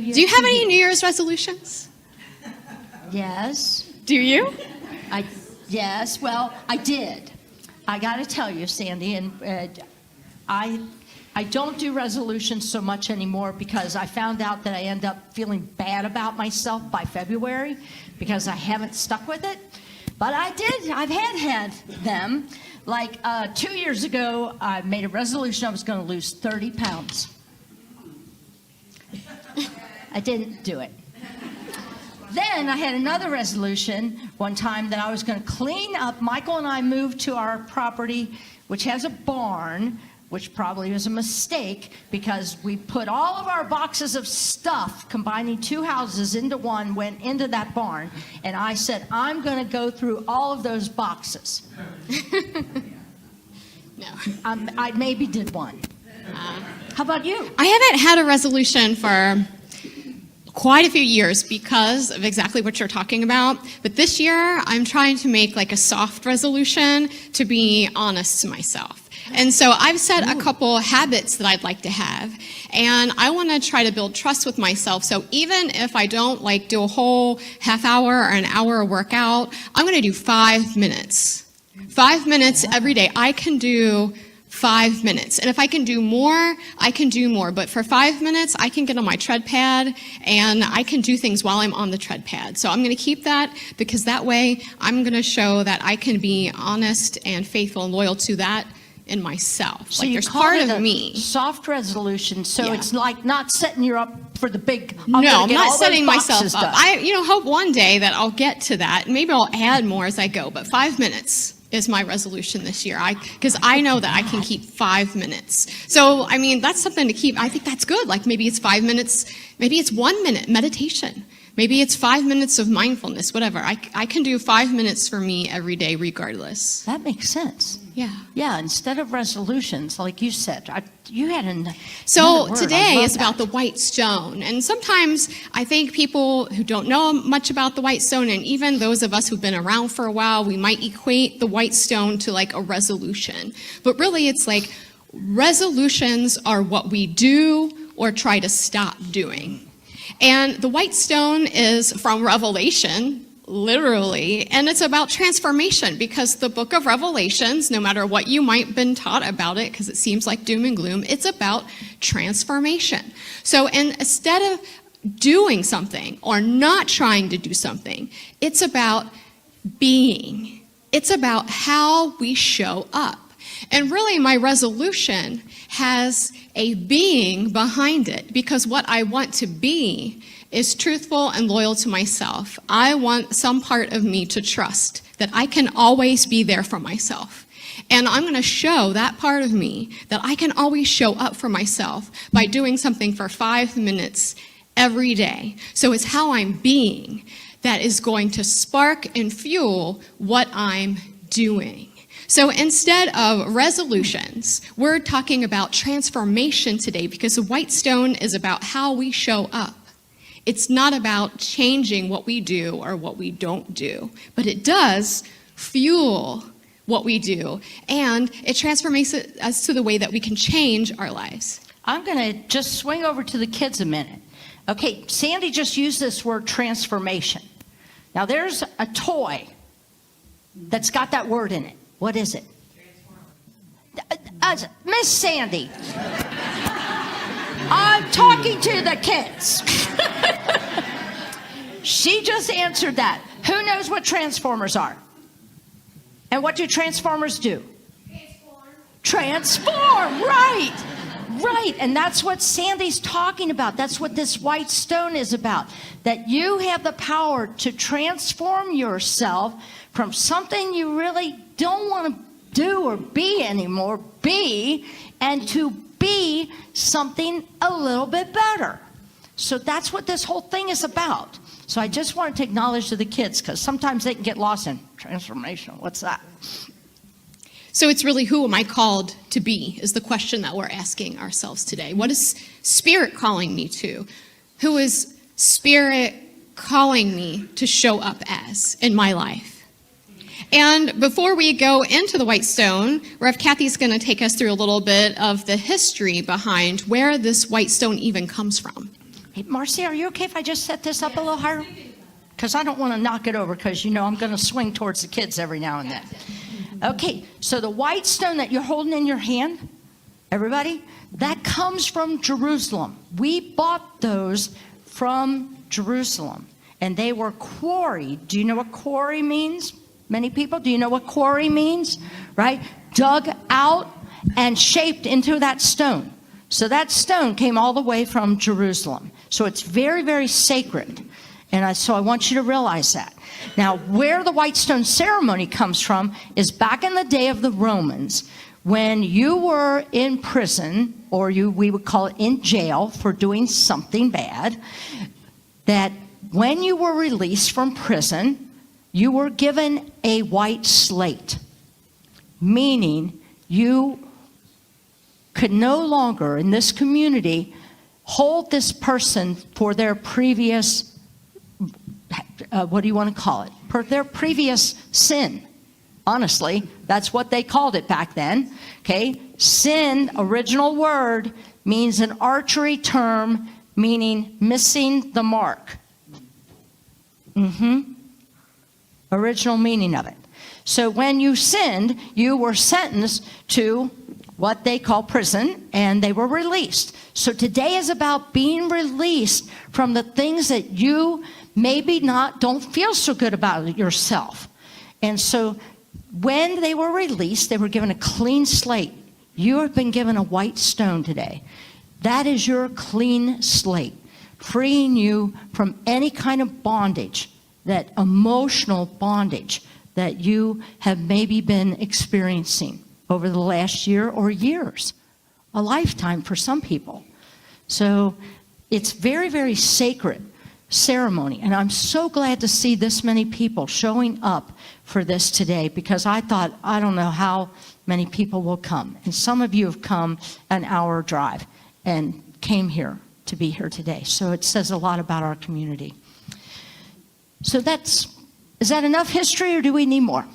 Year. Do you have any New Year's resolutions? Yes. Do you? Yes, well, I did. I got to tell you, Sandy, and I don't do resolutions so much anymore because I found out that I end up feeling bad about myself by February because I haven't stuck with it. But I did. I've had them. Like 2 years ago, I made a resolution I was going to lose 30 pounds. I didn't do it. Then I had another resolution one time that I was going to clean up. Michael and I moved to our property, which has a barn, which probably was a mistake because we put all of our boxes of stuff, combining two houses into one, went into that barn. And I said, I'm going to go through all of those boxes. No. I maybe did one. How about you? I haven't had a resolution for quite a few years because of exactly what you're talking about. But this year, I'm trying to make like a soft resolution to be honest to myself. And so I've set a couple habits that I'd like to have. And I want to try to build trust with myself. So even if I don't like do a whole half hour or an hour workout, I'm going to do 5 minutes. 5 minutes every day. I can do 5 minutes. And if I can do more, I can do more. But for 5 minutes, I can get on my tread pad and I can do things while I'm on the tread pad. So I'm going to keep that because that way I'm going to show that I can be honest and faithful and loyal to that in myself. So like you there's call part it of a me. soft resolution, so Yeah. it's like not setting you up for the big. No, I'm not setting myself up. I hope one day that I'll get to that. Maybe I'll add more as I go, but 5 minutes is my resolution this year. Because I know that I can keep 5 minutes. So, I mean, that's something to keep. I think that's good. Like maybe it's 5 minutes, maybe it's 1 minute meditation. Maybe it's 5 minutes of mindfulness, whatever. I can do 5 minutes for me every day regardless. That makes sense. Yeah. Yeah, instead of resolutions, like you said, you had another So word. today is about the white stone. And sometimes I think people who don't know much about the white stone, and even those of us who've been around for a while, we might equate the white stone to like a resolution. But really it's like resolutions are what we do or try to stop doing. And the white stone is from Revelation, literally, and it's about transformation because the book of Revelations, no matter what you might have been taught about it, because it seems like doom and gloom, it's about transformation. So instead of doing something or not trying to do something, it's about being. It's about how we show up. And really, my resolution has a being behind it because what I want to be is truthful and loyal to myself. I want some part of me to trust that I can always be there for myself. And I'm going to show that part of me that I can always show up for myself by doing something for 5 minutes every day. So it's how I'm being that is going to spark and fuel what I'm doing. So instead of resolutions, we're talking about transformation today because the white stone is about how we show up. It's not about changing what we do or what we don't do, but it does fuel what we do, and it transforms us to the way that we can change our lives. I'm going to just swing over to the kids a minute. Okay, Sandy just used this word transformation. Now there's a toy that's got that word in it. What is it? Miss Sandy. I'm talking to the kids. She just answered that. Who knows what transformers are? And what do transformers do? Transform, right. Right, and that's what Sandy's talking about. That's what this white stone is about. That you have the power to transform yourself from something you really don't want to do or be anymore, and to be something a little bit better. So that's what this whole thing is about. So I just wanted to acknowledge to the kids, because sometimes they can get lost in transformation. What's that? So it's really, who am I called to be, is the question that we're asking ourselves today. What is Spirit calling me to? Who is Spirit calling me to show up as in my life? And before we go into the white stone, Rev Kathy's going to take us through a little bit of the history behind where this white stone even comes from. Hey, Marcy, are you okay if I just set this up a little higher? Because I don't want to knock it over, because I'm going to swing towards the kids every now and then. Okay, so the white stone that you're holding in your hand, everybody, that comes from Jerusalem. We bought those from Jerusalem, and they were quarried. Do you know what quarry means? Many people, do you know what quarry means? Right? Dug out and shaped into that stone. So that stone came all the way from Jerusalem. So it's very, very sacred. And so I want you to realize that. Now, where the white stone ceremony comes from is back in the day of the Romans, when you were in prison, or we would call it in jail for doing something bad, that when you were released from prison, you were given a white slate, meaning you could no longer, in this community, hold this person for their previous, what do you want to call it? For their previous sin. Honestly, that's what they called it back then. Okay? Sin, original word, means an archery term meaning missing the mark. Original meaning of it. So when you sinned, you were sentenced to what they call prison, and they were released. So today is about being released from the things that you maybe don't feel so good about yourself. And so when they were released, they were given a clean slate. You have been given a white stone today. That is your clean slate, freeing you from any kind of bondage, that emotional bondage that you have maybe been experiencing over the last year or years, a lifetime for some people. So it's very, very sacred ceremony. And I'm so glad to see this many people showing up for this today, because I thought, I don't know how many people will come. And some of you have come an hour drive and came here to be here today. So it says a lot about our community. So is that enough history, or do we need more?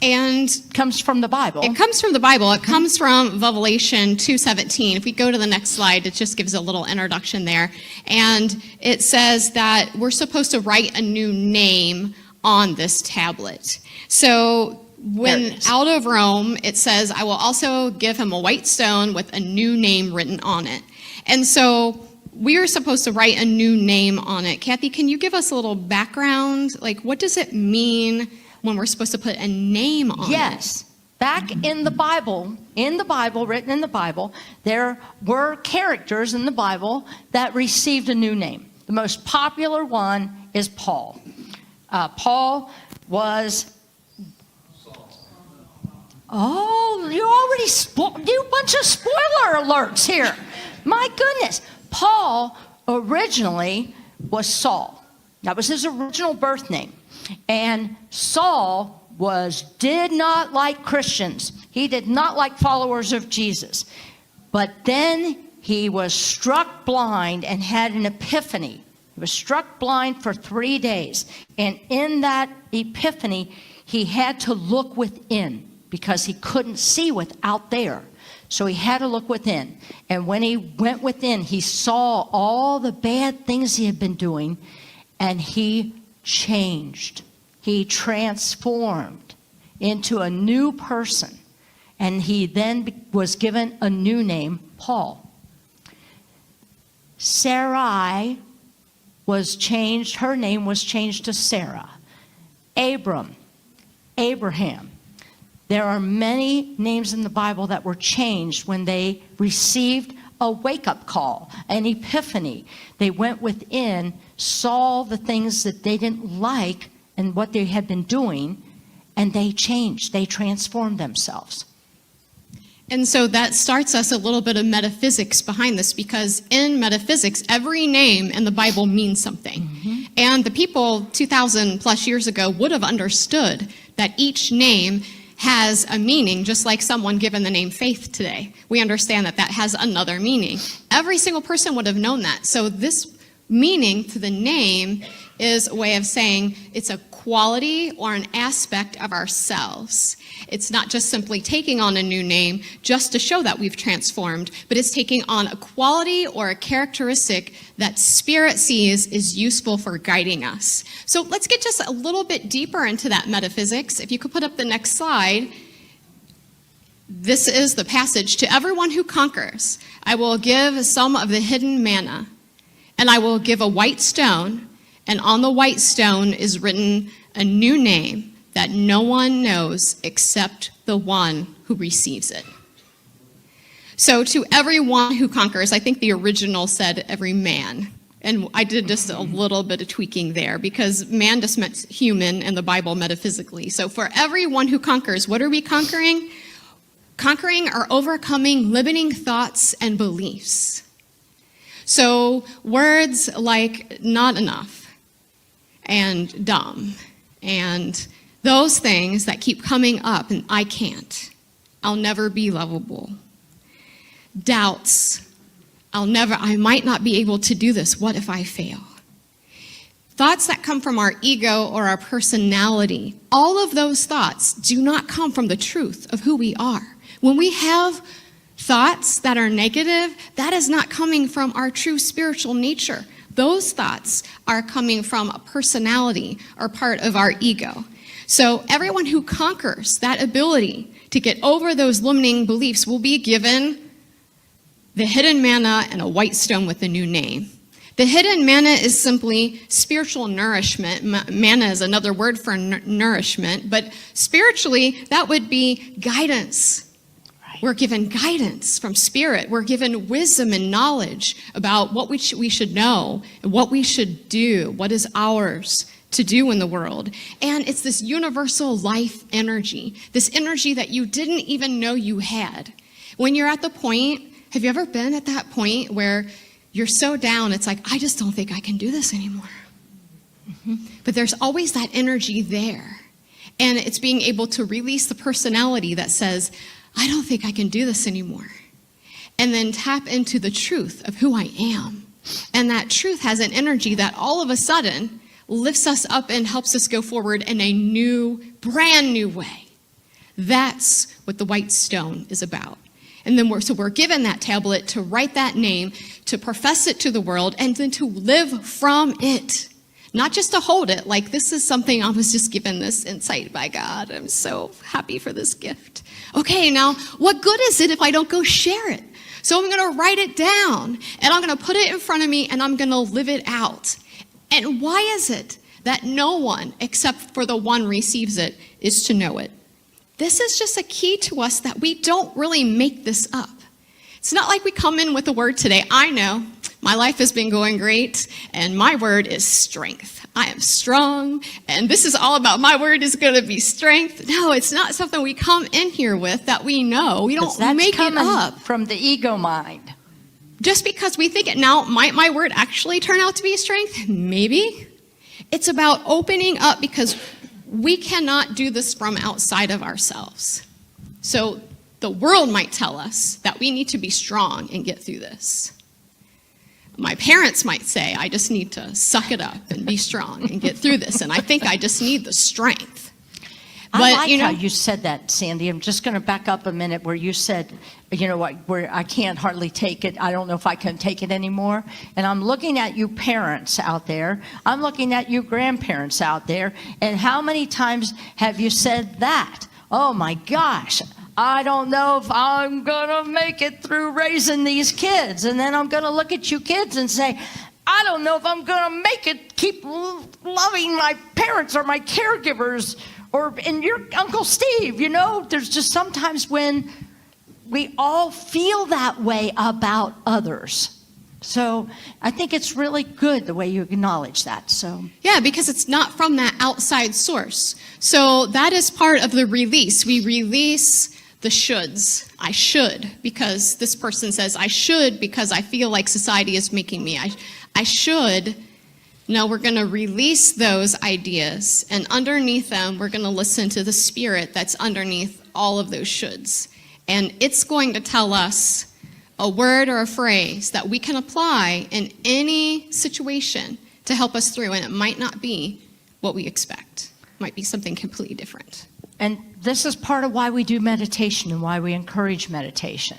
And It comes from the Bible. it comes from the Bible. It comes from Revelation 2:17. If we go to the next slide, it just gives a little introduction there. And it says that we're supposed to write a new name on this tablet. So when out of Rome, it says, I will also give him a white stone with a new name written on it. And so we are supposed to write a new name on it. Kathy, can you give us a little background? Like, what does it mean when we're supposed to put a name on it? Yes. Back in the Bible, written in the Bible, there were characters in the Bible that received a new name. The most popular one is Paul. Paul was... Oh, you already you bunch of spoiler alerts here. My goodness. Paul originally was Saul. That was his original birth name. And Saul did not like Christians. He did not like followers of Jesus. But then he was struck blind and had an epiphany. He was struck blind for 3 days. And in that epiphany, he had to look within, because he couldn't see without there. So he had to look within. And when he went within, he saw all the bad things he had been doing, and he changed. He transformed into a new person. And he then was given a new name, Paul. Sarai was changed, her name was changed to Sarah. Abraham. There are many names in the Bible that were changed when they received a wake-up call, an epiphany. They went within, saw the things that they didn't like and what they had been doing, and they changed. They transformed themselves. And so that starts us a little bit of metaphysics behind this, because in metaphysics, every name in the Bible means something. And the people 2,000 plus years ago would have understood that each name has a meaning, just like someone given the name Faith today. We understand that that has another meaning. Every single person would have known that. So this meaning to the name is a way of saying it's a quality or an aspect of ourselves. It's not just simply taking on a new name just to show that we've transformed, but it's taking on a quality or a characteristic that Spirit sees is useful for guiding us. So let's get just a little bit deeper into that metaphysics. If you could put up the next slide. This is the passage. To everyone who conquers, I will give some of the hidden manna, and I will give a white stone, and on the white stone is written a new name that no one knows except the one who receives it. So to everyone who conquers, I think the original said every man. And I did just a little bit of tweaking there because man just meant human in the Bible metaphysically. So for everyone who conquers, what are we conquering? Conquering or overcoming limiting thoughts and beliefs. So words like not enough and dumb and those things that keep coming up, and I can't, I'll never be lovable. Doubts, I might not be able to do this, what if I fail? Thoughts that come from our ego or our personality, all of those thoughts do not come from the truth of who we are. When we have thoughts that are negative, that is not coming from our true spiritual nature. Those thoughts are coming from a personality or part of our ego. So everyone who conquers that ability to get over those limiting beliefs will be given the hidden manna and a white stone with a new name. The hidden manna is simply spiritual nourishment. Manna is another word for nourishment, but spiritually, that would be guidance. We're given guidance from Spirit. We're given wisdom and knowledge about what we should know, and what we should do, what is ours to do in the world. And it's this universal life energy, this energy that you didn't even know you had. When you're at the point, have you ever been at that point where you're so down, it's like, I just don't think I can do this anymore. Mm-hmm. But there's always that energy there. And it's being able to release the personality that says, I don't think I can do this anymore. And then tap into the truth of who I am. And that truth has an energy that all of a sudden lifts us up and helps us go forward in a new, brand new way. That's what the white stone is about. And then we're given that tablet to write that name, to profess it to the world, and then to live from it. Not just to hold it, like this is something I was just given this insight by God. I'm so happy for this gift. Okay, now, what good is it if I don't go share it? So I'm going to write it down, and I'm going to put it in front of me, and I'm going to live it out. And why is it that no one, except for the one receives it, is to know it? This is just a key to us that we don't really make this up. It's not like we come in with a word today. I know my life has been going great, and my word is strength. I am strong, and this is all about my word is going to be strength. No, it's not something we come in here with that we know. We don't make it up. From the ego mind. Just because we think it. Now, might my word actually turn out to be strength? Maybe. It's about opening up because we cannot do this from outside of ourselves. So the world might tell us that we need to be strong and get through this. My parents might say, I just need to suck it up and be strong and get through this. And I think I just need the strength. But, I like how you said that, Sandy. I'm just going to back up a minute where you said, you know what, where I can't hardly take it. I don't know if I can take it anymore. And I'm looking at you parents out there. I'm looking at you grandparents out there. And how many times have you said that? Oh my gosh, I don't know if I'm going to make it through raising these kids. And then I'm going to look at you kids and say, I don't know if I'm going to make it keep loving my parents or my caregivers and your Uncle Steve. You know, there's just sometimes when we all feel that way about others. So I think it's really good the way you acknowledge that. So yeah, because it's not from that outside source. So that is part of the release. We release the shoulds. I should because this person says I should because I feel like society is making me. I should. No, we're going to release those ideas, and underneath them, we're going to listen to the Spirit that's underneath all of those shoulds. And it's going to tell us a word or a phrase that we can apply in any situation to help us through, and it might not be what we expect. It might be something completely different. And this is part of why we do meditation and why we encourage meditation.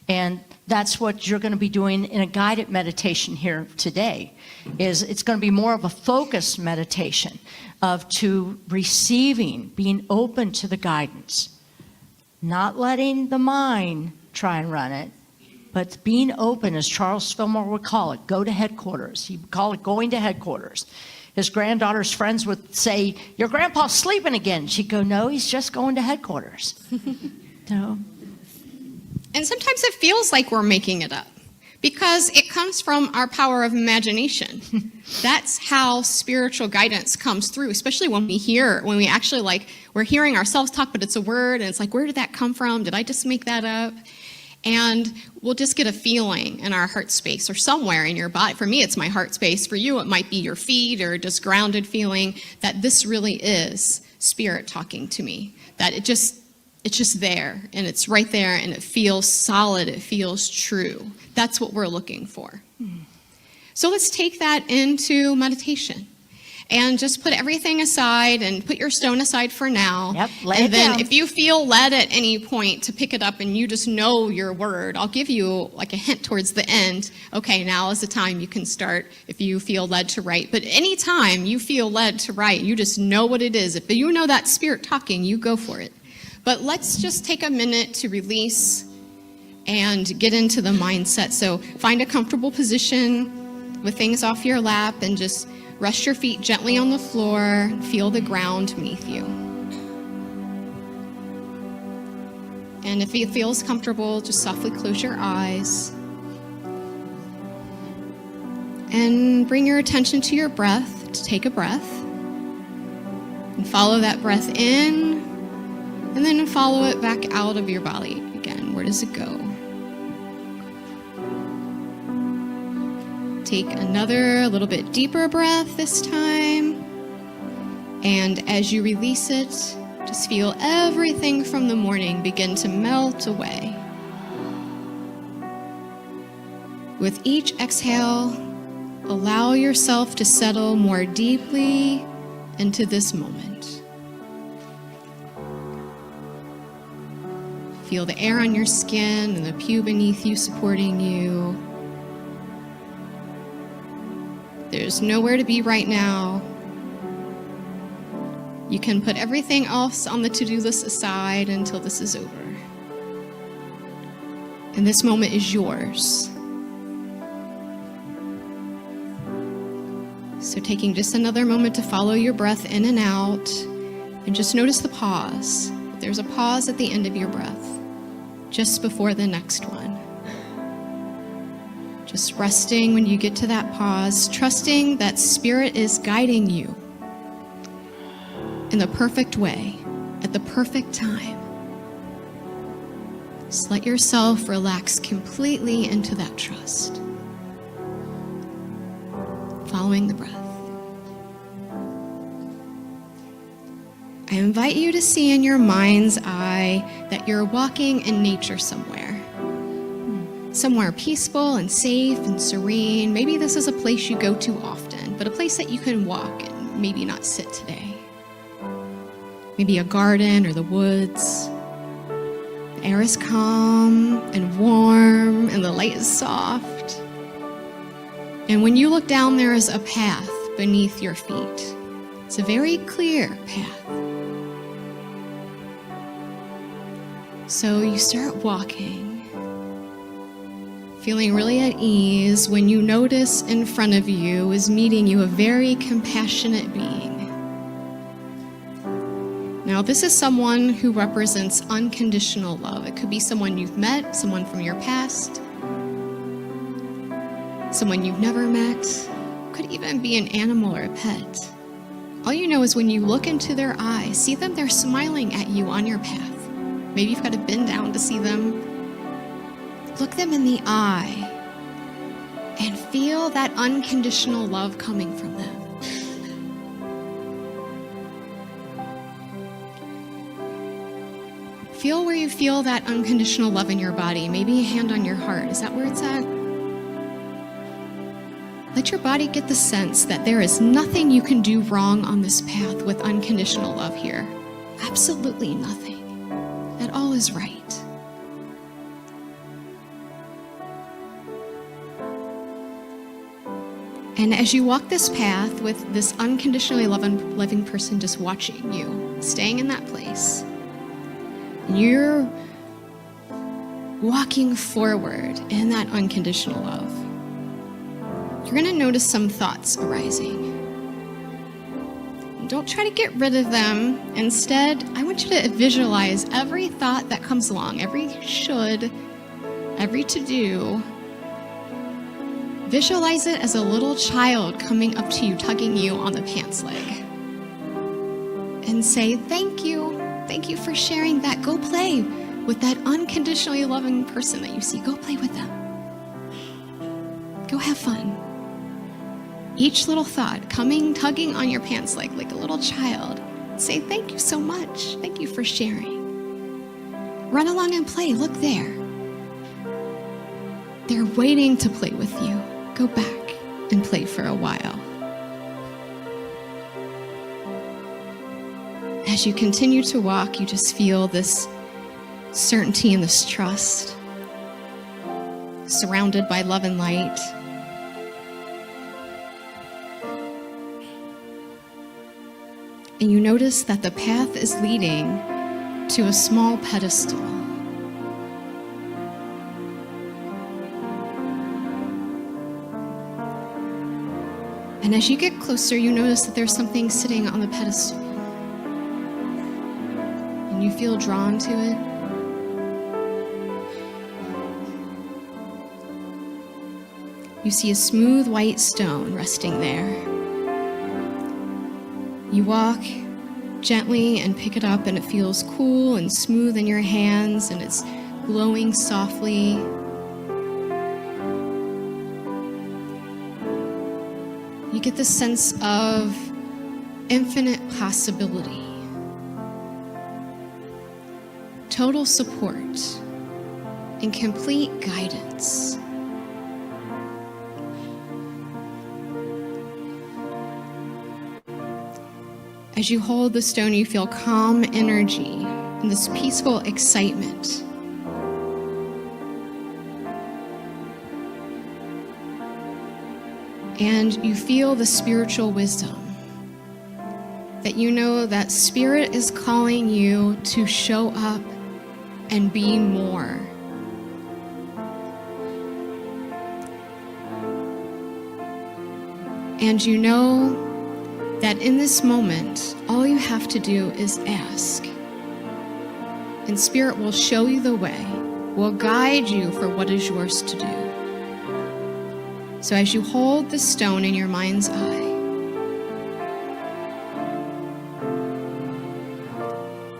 And that's what you're going to be doing in a guided meditation here today. Is it's going to be more of a focused meditation of to receiving, being open to the guidance, not letting the mind try and run it, but being open, as Charles Fillmore would call it, go to headquarters. He would call it going to headquarters. His granddaughter's friends would say, "Your grandpa's sleeping again." She'd go, "No, he's just going to headquarters." No. And sometimes it feels like we're making it up because it comes from our power of imagination. That's how spiritual guidance comes through, especially when we actually we're hearing ourselves talk, but it's a word, and it's like, where did that come from? Did I just make that up? And we'll just get a feeling in our heart space or somewhere in your body. For me, it's my heart space. For you, it might be your feet or just grounded feeling that this really is spirit talking to me, that it's just there, and it's right there, and it feels solid, it feels true. That's what we're looking for. So let's take that into meditation. And just put everything aside and put your stone aside for now. Yep, lay and it then down. if you feel led at any point to pick it up and you just know your word, I'll give you like a hint towards the end. Okay, now is the time you can start if you feel led to write. But anytime you feel led to write, you just know what it is. If you know that spirit talking, you go for it. But let's just take a minute to release and get into the mindset. So find a comfortable position with things off your lap and just rest your feet gently on the floor and feel the ground beneath you. And if it feels comfortable, just softly close your eyes. And bring your attention to your breath, to take a breath. And follow that breath in, and then follow it back out of your body again. Where does it go? Take another little bit deeper breath this time. And as you release it, just feel everything from the morning begin to melt away. With each exhale, allow yourself to settle more deeply into this moment. Feel the air on your skin and the pew beneath you supporting you. There's nowhere to be right now. You can put everything else on the to-do list aside until this is over. And this moment is yours. So taking just another moment to follow your breath in and out, and just notice the pause. There's a pause at the end of your breath, just before the next one. Just resting when you get to that pause, trusting that Spirit is guiding you in the perfect way, at the perfect time. Just let yourself relax completely into that trust, following the breath. I invite you to see in your mind's eye that you're walking in nature somewhere peaceful and safe and serene. Maybe this is a place you go to often, but a place that you can walk and maybe not sit today. Maybe a garden or the woods. The air is calm and warm and the light is soft. And when you look down, there is a path beneath your feet. It's a very clear path. So you start walking, feeling really at ease when you notice in front of you is meeting you a very compassionate being. Now, this is someone who represents unconditional love. It could be someone you've met, someone from your past, someone you've never met. It could even be an animal or a pet. All you know is when you look into their eyes, see them, they're smiling at you on your path. Maybe you've got to bend down to see them. Look them in the eye and feel that unconditional love coming from them. Feel where you feel that unconditional love in your body. Maybe a hand on your heart. Is that where it's at? Let your body get the sense that there is nothing you can do wrong on this path with unconditional love here. Absolutely nothing. That all is right. And as you walk this path with this unconditionally loving person just watching you, staying in that place, and you're walking forward in that unconditional love, you're going to notice some thoughts arising. Don't try to get rid of them. Instead, I want you to visualize every thought that comes along, every should, every to-do. Visualize it as a little child coming up to you, tugging you on the pants leg. And say, thank you. Thank you for sharing that. Go play with that unconditionally loving person that you see. Go play with them. Go have fun. Each little thought coming, tugging on your pants leg like a little child. Say, thank you so much. Thank you for sharing. Run along and play. Look there. They're waiting to play with you. Go back and play for a while. As you continue to walk, you just feel this certainty and this trust, surrounded by love and light. And you notice that the path is leading to a small pedestal. And as you get closer, you notice that there's something sitting on the pedestal. And you feel drawn to it. You see a smooth white stone resting there. You walk gently and pick it up, and it feels cool and smooth in your hands, and it's glowing softly. You get this sense of infinite possibility, total support, and complete guidance. As you hold the stone, you feel calm energy and this peaceful excitement. And you feel the spiritual wisdom that you know that Spirit is calling you to show up and be more. And you know that in this moment, all you have to do is ask. And Spirit will show you the way, will guide you for what is yours to do. So as you hold the stone in your mind's eye,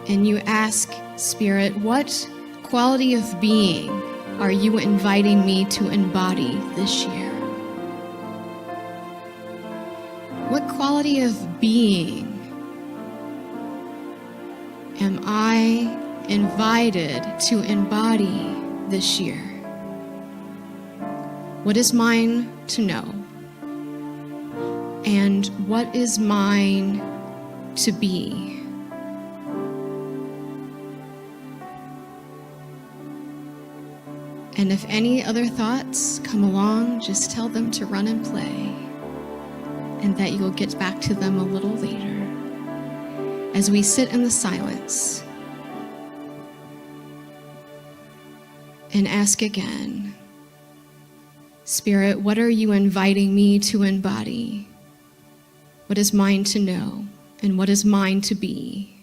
and you ask Spirit, what quality of being are you inviting me to embody this year? What quality of being am I invited to embody this year? What is mine to know? And what is mine to be? And if any other thoughts come along, just tell them to run and play, and that you'll get back to them a little later. As we sit in the silence and ask again, Spirit, what are you inviting me to embody? What is mine to know, and what is mine to be?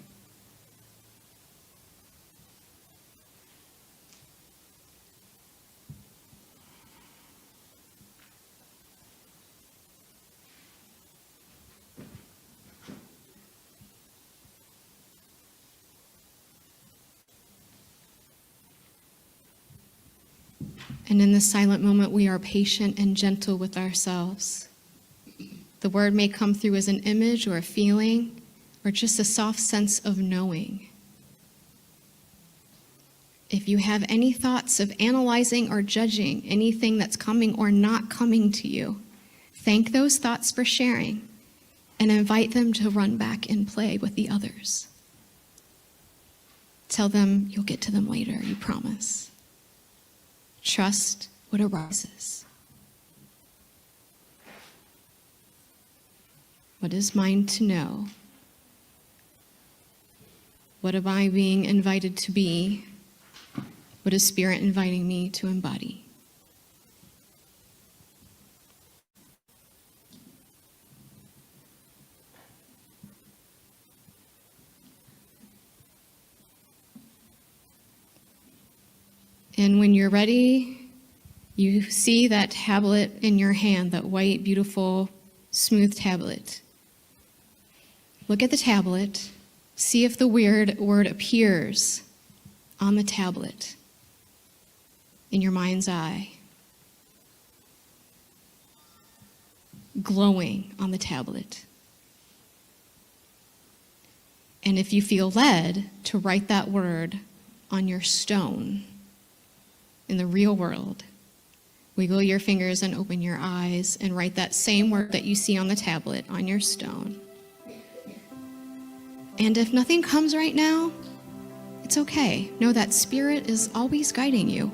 And in this silent moment, we are patient and gentle with ourselves. The word may come through as an image or a feeling or just a soft sense of knowing. If you have any thoughts of analyzing or judging anything that's coming or not coming to you, Thank those thoughts for sharing and invite them to run back and play with the others. Tell them you'll get to them later, you promise. Trust what arises. What is mine to know? What am I being invited to be? What is Spirit inviting me to embody? And when you're ready, you see that tablet in your hand, that white, beautiful, smooth tablet. Look at the tablet. See if the weird word appears on the tablet in your mind's eye, glowing on the tablet. And if you feel led to write that word on your stone in the real world, wiggle your fingers and open your eyes and write that same word that you see on the tablet on your stone. And if nothing comes right now, it's okay. Know that Spirit is always guiding you.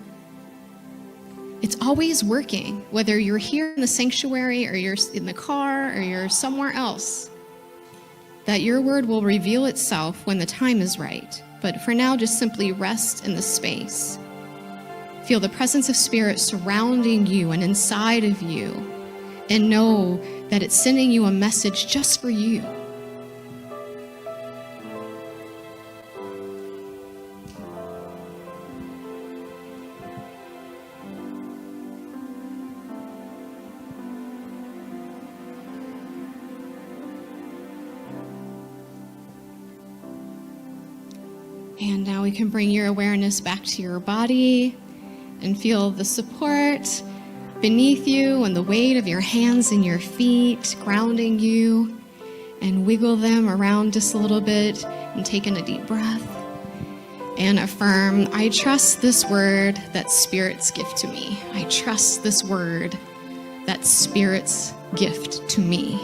It's always working, whether you're here in the sanctuary or you're in the car or you're somewhere else. That your word will reveal itself when the time is right. But for now, just simply rest in the space. Feel the presence of Spirit surrounding you and inside of you, and know that it's sending you a message just for you. And now we can bring your awareness back to your body and feel the support beneath you and the weight of your hands and your feet grounding you, and wiggle them around just a little bit and take in a deep breath and affirm, I trust this word that's Spirit's gift to me. I trust this word that's Spirit's gift to me.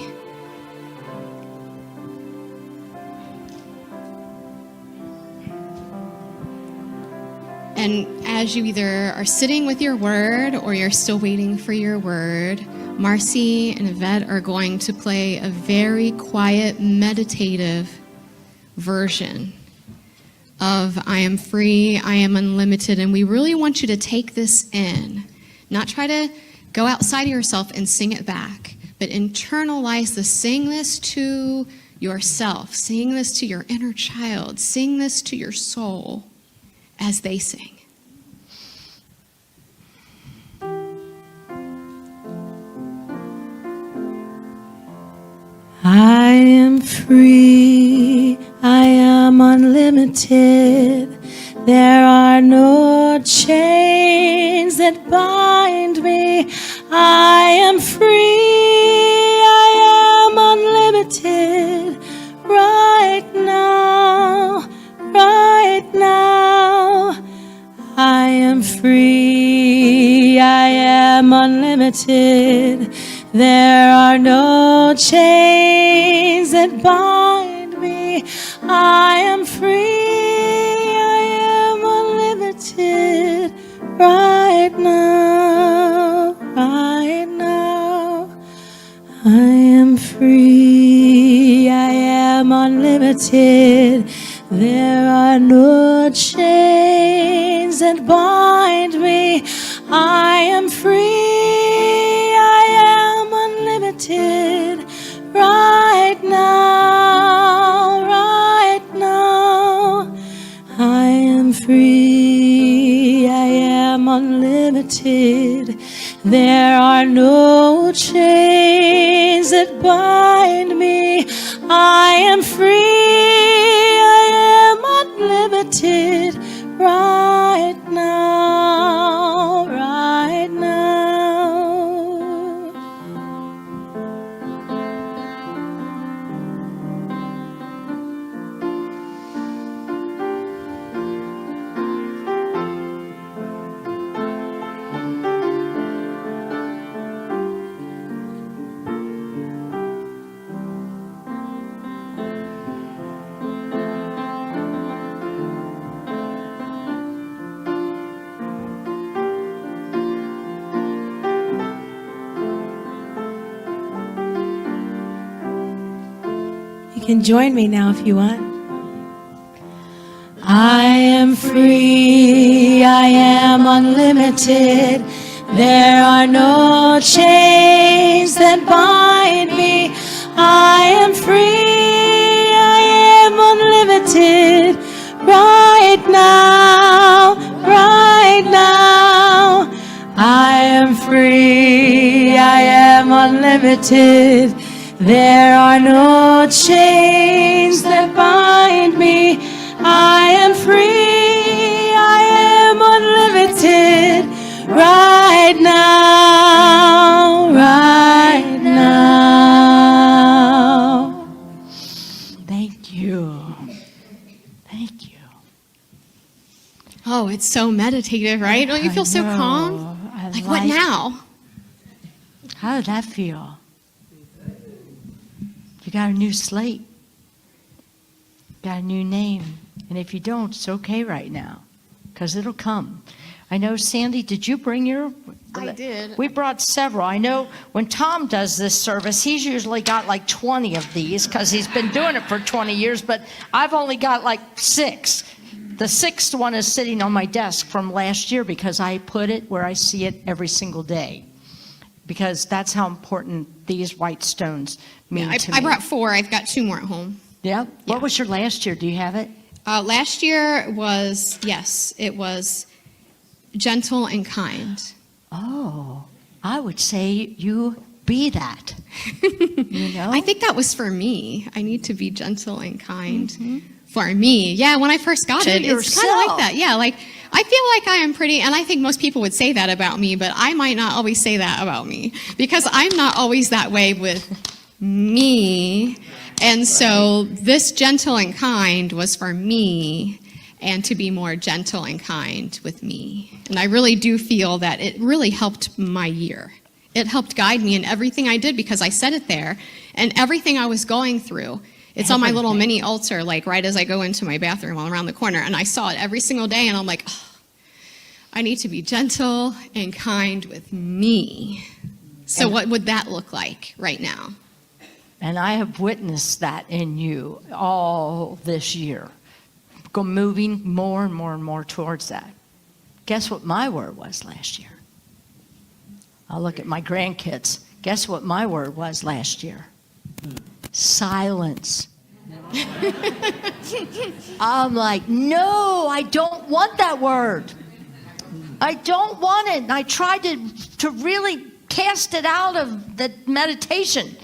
And as you either are sitting with your word or you're still waiting for your word, Marcy and Yvette are going to play a very quiet, meditative version of I am free, I am unlimited. And we really want you to take this in, not try to go outside of yourself and sing it back, but internalize this. Sing this to yourself, sing this to your inner child, sing this to your soul as they sing. I am free, I am unlimited. There are no chains that bind me. I am free, I am unlimited. Right now, right now. I am free, I am unlimited. There are no chains that bind me. I am free, I am unlimited. Right now, right now. I am free, I am unlimited. There are no chains that bind me. I am free, I am unlimited. Right now, right now. I am free, I am unlimited. There are no chains that bind me. I am free, I am unlimited. Right now, right now. can join me now if you want. I am free, I am unlimited. There are no chains that bind me. I am free, I am unlimited. Right now, right now. I am free, I am unlimited. There are no chains that bind me. I am free, I am unlimited. Right now, right now. Thank you. Thank you. Oh, it's so meditative, right? Don't you feel so calm? Like, what now? How did that feel? You got a new slate. Got a new name. And if you don't, it's okay right now, because it'll come. I know, Sandy, did you bring your? I did. We brought several. I know when Tom does this service, he's usually got like 20 of these because he's been doing it for 20 years, but I've only got like 6. The 6th one is sitting on my desk from last year because I put it where I see it every single day, because that's how important these white stones mean to me. I brought 4. I've got 2 more at home. Yeah? What was your last year? Do you have it? Last year was, yes, it was gentle and kind. Oh, I would say you be that. You know? I think that was for me. I need to be gentle and kind for me. Yeah, when I first got it, it's kind of like that. Yeah, like I feel like I am pretty, and I think most people would say that about me, but I might not always say that about me because I'm not always that way with me. And so this gentle and kind was for me, and to be more gentle and kind with me. And I really do feel that it really helped my year. It helped guide me in everything I did because I said it there, and everything I was going through. It's on my little mini altar, like right as I go into my bathroom around the corner, and I saw it every single day, and I'm like, oh, I need to be gentle and kind with me. So what would that look like right now? And I have witnessed that in you all this year, moving more and more and more towards that. Guess what my word was last year? I'll look at my grandkids. Guess what my word was last year? Silence. I'm like, no, I don't want that word. I don't want it. And I tried to really cast it out of the meditation.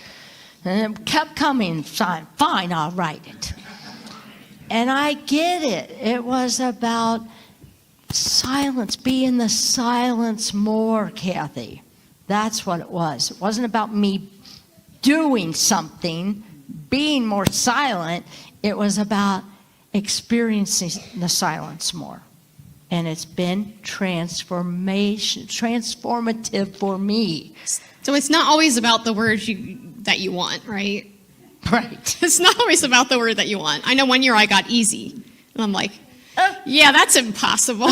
And it kept coming. Fine, I'll write it. And I get it. It was about silence. Be in the silence more, Kathy. That's what it was. It wasn't about me doing something, being more silent. It was about experiencing the silence more. And it's been transformative for me. So it's not always about the words that you want, right? Right. It's not always about the word that you want. I know one year I got easy, and I'm like, yeah, that's impossible.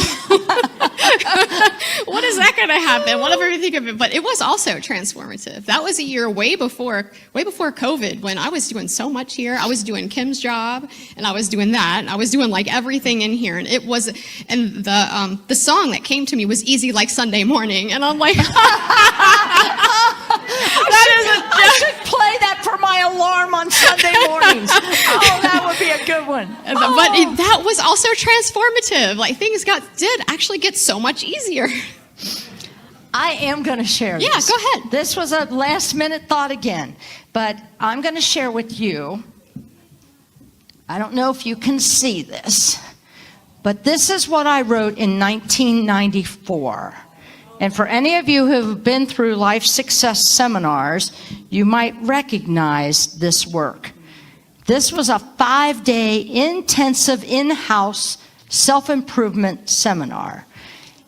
What is that going to happen? Whatever you think of it. But it was also transformative. That was a year way before COVID, when I was doing so much here. I was doing Kim's job, and I was doing that. And I was doing like everything in here, and it was, and the song that came to me was "Easy Like Sunday Morning," and I'm like, I should play that for my alarm on Sunday mornings. Oh, that would be a good one. But that was also transformative. Like things did actually get so much easier. I am going to share this. Yeah, go ahead. This was a last minute thought again, but I'm going to share with you. I don't know if you can see this, but this is what I wrote in 1994. And for any of you who have been through life success seminars, you might recognize this work. This was a 5-day intensive in-house self-improvement seminar.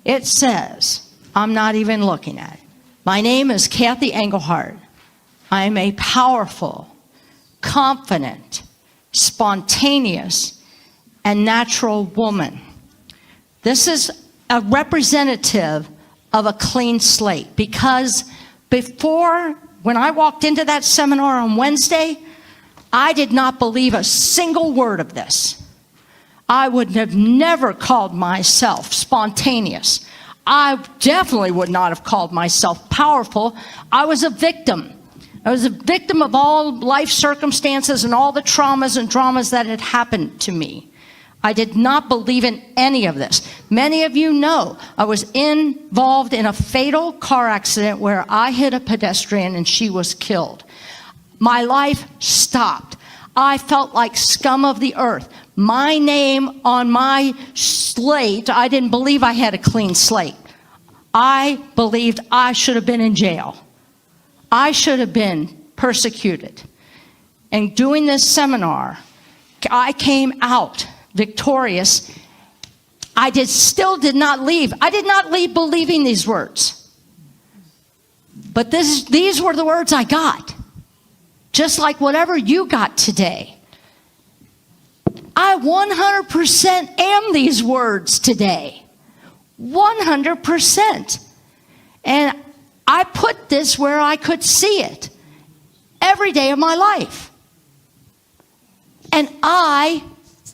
It says, I'm not even looking at it. My name is Kathy Engelhardt. I am a powerful, confident, spontaneous, and natural woman. This is a representative of a clean slate, because before, when I walked into that seminar on Wednesday, I did not believe a single word of this. I would have never called myself spontaneous. I definitely would not have called myself powerful. I was a victim. I was a victim of all life circumstances and all the traumas and dramas that had happened to me. I did not believe in any of this. Many of you know I was involved in a fatal car accident where I hit a pedestrian and she was killed. My life stopped. I felt like scum of the earth. My name on my slate, I didn't believe I had a clean slate. I believed I should have been in jail. I should have been persecuted. And doing this seminar, I came out victorious. I still did not leave. I did not leave believing these words. But these were the words I got. Just like whatever you got today. I 100% am these words today. 100%. And I put this where I could see it every day of my life. And I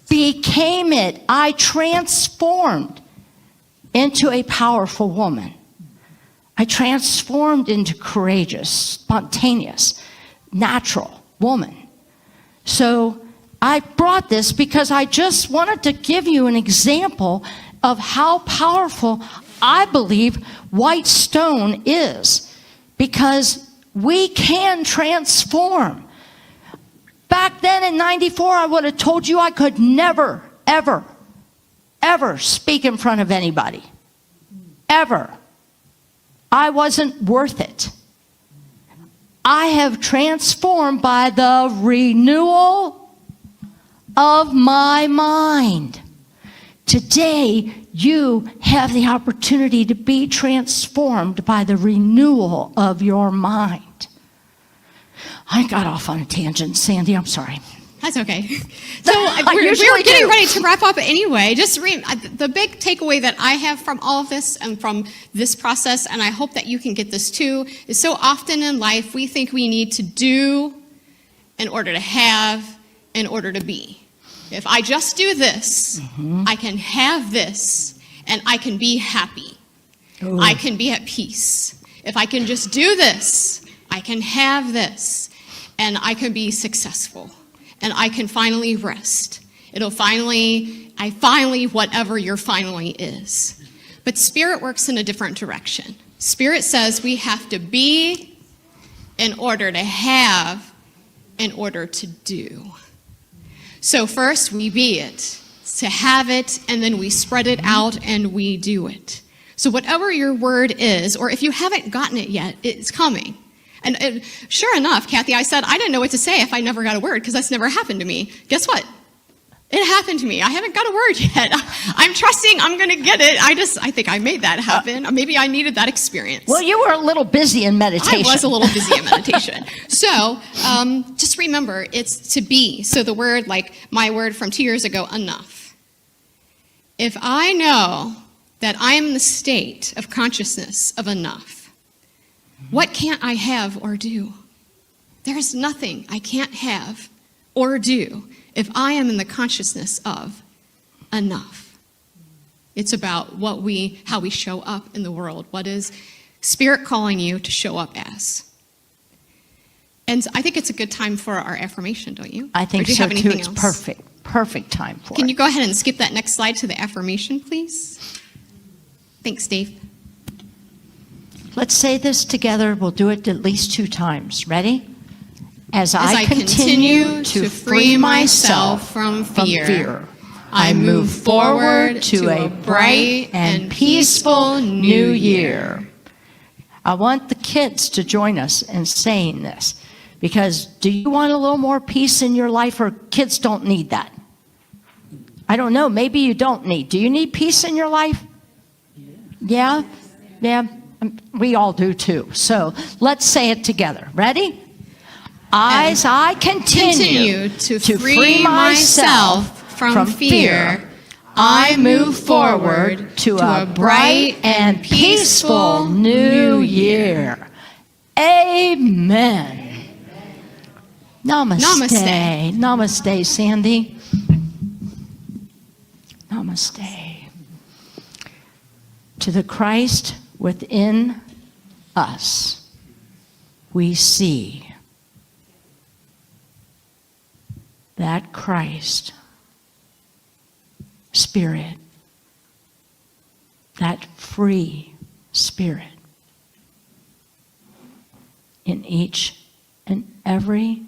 became it. I transformed into a powerful woman. I transformed into courageous, spontaneous, natural woman. So I brought this because I just wanted to give you an example of how powerful I believe white stone is, because we can transform. Back then in 94, I would have told you I could never, ever, ever speak in front of anybody. Ever. I wasn't worth it. I have transformed by the renewal of my mind. Today, you have the opportunity to be transformed by the renewal of your mind. I got off on a tangent, Sandy. I'm sorry. That's okay. So we're getting ready to wrap up anyway. Just the big takeaway that I have from all of this and from this process, and I hope that you can get this too, is so often in life we think we need to do in order to have, in order to be. If I just do this, I can have this, and I can be happy. Ooh. I can be at peace. If I can just do this, I can have this, and I can be successful. And I can finally rest. Whatever your finally is. But Spirit works in a different direction. Spirit says we have to be in order to have, in order to do. So first we be it, to have it, and then we spread it out and we do it. So whatever your word is, or if you haven't gotten it yet, it's coming. And sure enough, Kathy, I said, I didn't know what to say if I never got a word, because that's never happened to me. Guess what? It happened to me. I haven't got a word yet. I'm trusting I'm going to get it. I think I made that happen. Maybe I needed that experience. Well, you were a little busy in meditation. I was a little busy in meditation. So just remember, it's to be. So the word, like my word from 2 years ago, enough. If I know that I am in the state of consciousness of enough, what can't I have or do? There's nothing I can't have or do if I am in the consciousness of enough. It's about how we show up in the world. What is Spirit calling you to show up as? And I think it's a good time for our affirmation, don't you? I think so too. It's perfect time for it. Can you go ahead and skip that next slide to the affirmation, please? Thanks, Dave. Let's say this together. We'll do it at least 2 times. Ready? As I continue to free myself from fear, I move forward to a bright and peaceful new year. I want the kids to join us in saying this, because do you want a little more peace in your life, or kids don't need that? I don't know. Maybe you don't need. Do you need peace in your life? Yeah? Yeah. We all do too. So let's say it together. Ready? As I continue to free myself from fear, I move forward to a bright and peaceful new year. Amen. Namaste. Namaste. Namaste, Sandy. Namaste. To the Christ within us, we see that Christ Spirit, that free Spirit in each and every